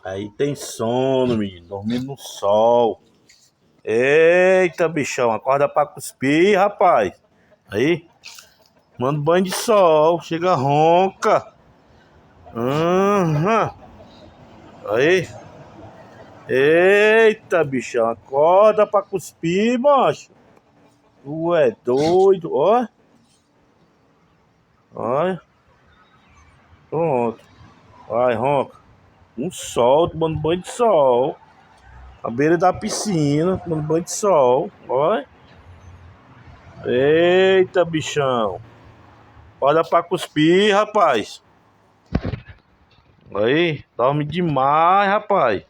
Aí tem sono, menino. Dormindo no sol. Eita, bichão. Acorda pra cuspir, rapaz. Aí. Manda banho de sol. Chega ronca. Uhum. Aí. Eita, bichão. Acorda pra cuspir, macho. Tu é doido. Ó. Olha. Pronto. Vai, ronca. Um sol, tomando banho de sol. À beira da piscina, tomando banho de sol. Olha. Eita, bichão. Olha pra cuspir, rapaz. Aí, dorme demais, rapaz.